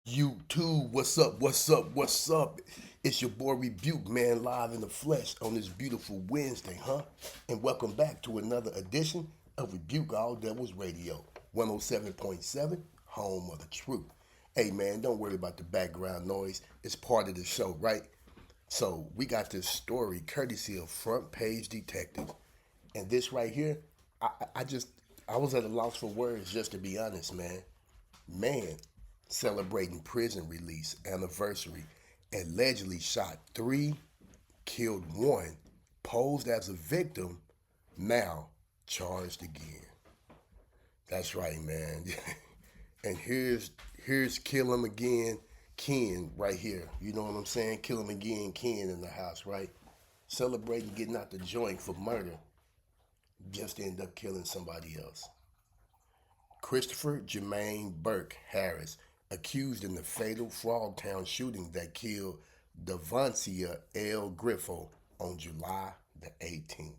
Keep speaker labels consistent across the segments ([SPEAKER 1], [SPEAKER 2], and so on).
[SPEAKER 1] YouTube, what's up, what's up, what's up? It's your boy Rebuke, man, live in the flesh on this beautiful Wednesday, huh? And welcome back to another edition of Rebuke All Devils Radio, 107.7, home of the truth. Hey, man, don't worry about the background noise. It's part of the show, right? So, we got this story courtesy of Front Page Detective. And this right here, I, I I just, I was at a loss for words, just to be honest, man. Man celebrating prison release anniversary allegedly shot three, killed one, posed as a victim, now charged again. That's right, man. And here's kill him again, Ken right here. You know what I'm saying? Kill him again, Ken in the house, right? Celebrating getting out the joint for murder, just end up killing somebody else. Christopher Germaine Burke-Harris, accused in the fatal Frogtown shooting that killed Devancia L. Griffo on July the 18th.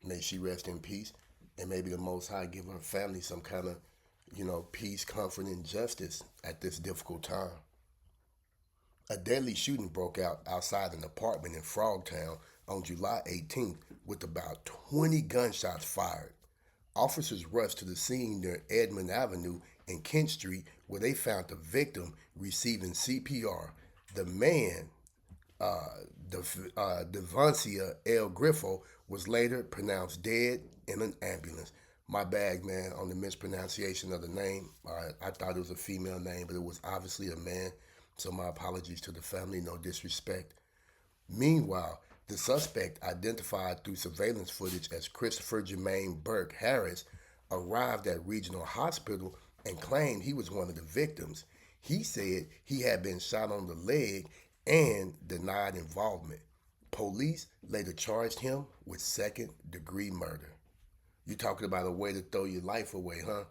[SPEAKER 1] May she rest in peace, and maybe the Most High give her family some kind of, peace, comfort, and justice at this difficult time. A deadly shooting broke out outside an apartment in Frogtown on July 18th with about 20 gunshots fired. Officers rushed to the scene near Edmond Avenue and Kent Street, where they found the victim receiving CPR. The man, Devancia L. Griffo, was later pronounced dead in an ambulance. My bag, man, on the mispronunciation of the name. I thought it was a female name, but it was obviously a man. So my apologies to the family, no disrespect. Meanwhile, the suspect, identified through surveillance footage as Christopher Jermaine Burke-Harris, arrived at Regional Hospital and claimed he was one of the victims. He said he had been shot on the leg and denied involvement. Police later charged him with second-degree murder. You talking about a way to throw your life away, huh?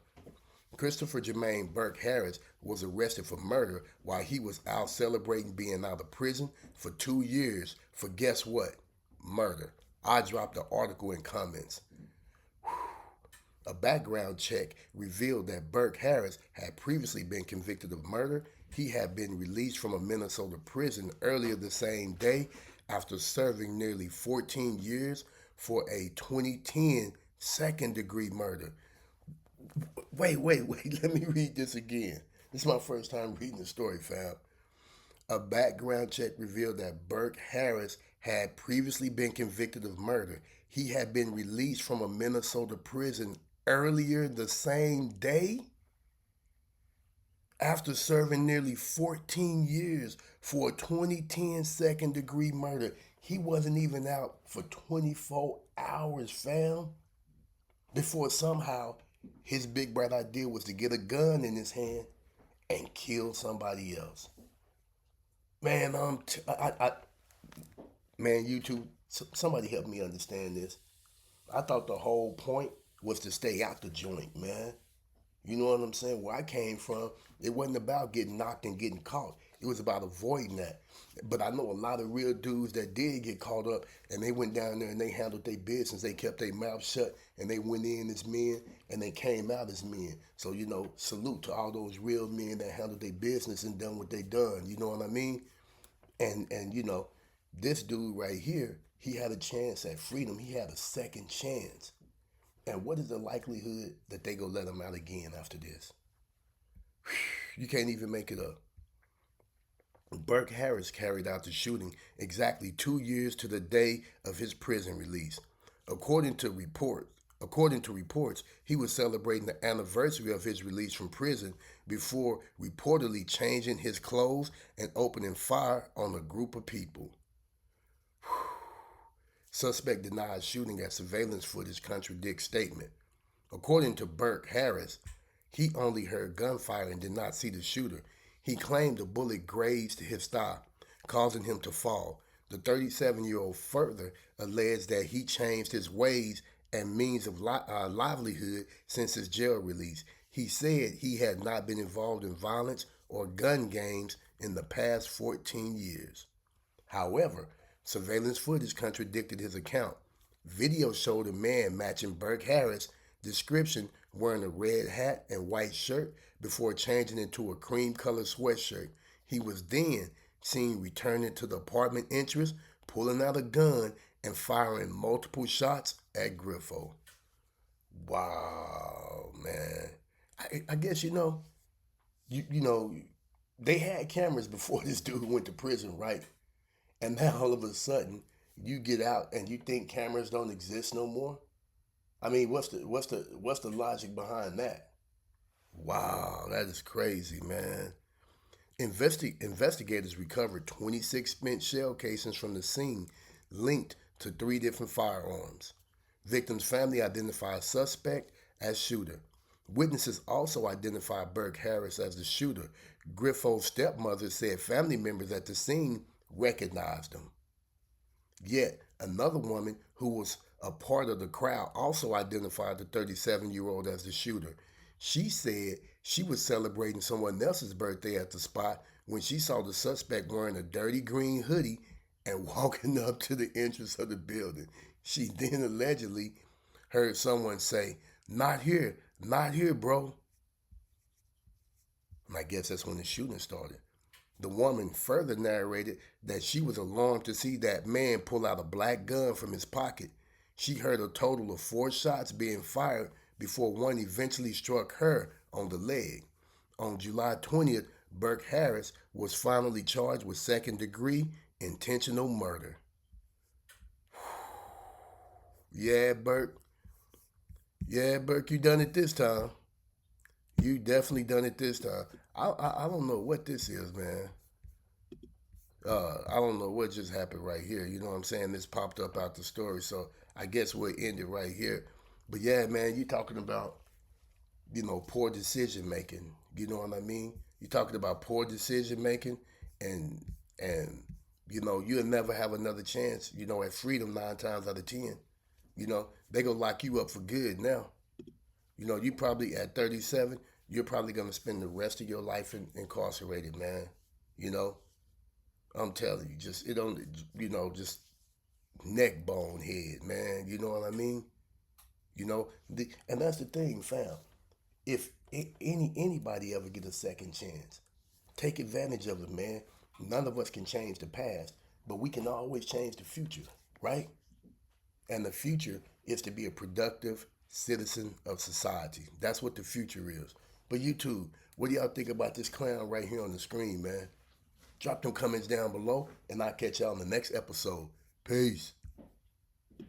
[SPEAKER 1] Christopher Jermaine Burke-Harris was arrested for murder while he was out celebrating being out of prison for 2 years for guess what? Murder. I dropped the article in comments. A background check revealed that Burke-Harris had previously been convicted of murder. He had been released from a Minnesota prison earlier the same day after serving nearly 14 years for a 2010 second degree murder. Wait. Let me read this again. This is my first time reading the story, fam. A background check revealed that Burke-Harris had previously been convicted of murder. He had been released from a Minnesota prison earlier the same day after serving nearly 14 years for a 2010 second degree murder. He wasn't even out for 24 hours, fam, before somehow his big bright idea was to get a gun in his hand and kill somebody else. Man, man, YouTube, somebody help me understand this. I thought the whole point was to stay out the joint, man. You know what I'm saying? Where I came from, it wasn't about getting knocked and getting caught. It was about avoiding that. But I know a lot of real dudes that did get caught up and they went down there and they handled their business. They kept their mouth shut and they went in as men and they came out as men. So, salute to all those real men that handled their business and done what they done. You know what I mean? And this dude right here, he had a chance at freedom. He had a second chance. And what is the likelihood that they go let him out again after this? You can't even make it up. Burke-Harris carried out the shooting exactly 2 years to the day of his prison release. According to report, According to reports, he was celebrating the anniversary of his release from prison before reportedly changing his clothes and opening fire on a group of people. Suspect denies shooting as surveillance footage contradicts statement. According to Burke-Harris, he only heard gunfire and did not see the shooter. He claimed the bullet grazed his thigh, causing him to fall. The 37-year-old further alleged that he changed his ways and means of livelihood since his jail release. He said he had not been involved in violence or gun games in the past 14 years. However, surveillance footage contradicted his account. Video showed a man matching Burke-Harris' description wearing a red hat and white shirt before changing into a cream-colored sweatshirt. He was then seen returning to the apartment entrance, pulling out a gun and firing multiple shots at Griffo. Wow, man. I guess you know, they had cameras before this dude went to prison, right? And now all of a sudden you get out and you think cameras don't exist no more. I mean, what's the logic behind that? Wow, that is crazy, man. Investigators recovered 26 spent shell casings from the scene, linked to three different firearms. Victim's family identified suspect as shooter. Witnesses also identified Burke-Harris as the shooter. Griffo's stepmother said family members at the scene recognized him. Yet another woman who was a part of the crowd also identified the 37-year-old as the shooter. She said she was celebrating someone else's birthday at the spot when she saw the suspect wearing a dirty green hoodie and walking up to the entrance of the building. She then allegedly heard someone say, "Not here, not here, bro." And I guess that's when the shooting started. The woman further narrated that she was alarmed to see that man pull out a black gun from his pocket. She heard a total of 4 shots being fired before one eventually struck her on the leg. On July 20th, Burke-Harris was finally charged with second-degree intentional murder. Yeah, Burke. Yeah, Burke, you done it this time. You definitely done it this time. I don't know what this is, man. I don't know what just happened right here. You know what I'm saying? This popped up out the story, so I guess we'll end it right here. But yeah, man, you talking about poor decision making. You know what I mean? You talking about poor decision making, and and you'll never have another chance. At freedom 9 times out of 10. They gonna lock you up for good now. You probably at 37, you're probably gonna spend the rest of your life incarcerated, man. You know, I'm telling you, just it only, just neck bone head, man. You know what I mean? And that's the thing, fam. If anybody ever get a second chance, take advantage of it, man. None of us can change the past, but we can always change the future, right? And the future is to be a productive citizen of society. That's what the future is. But you too, what do y'all think about this clown right here on the screen, man? Drop them comments down below, and I'll catch y'all in the next episode. Peace.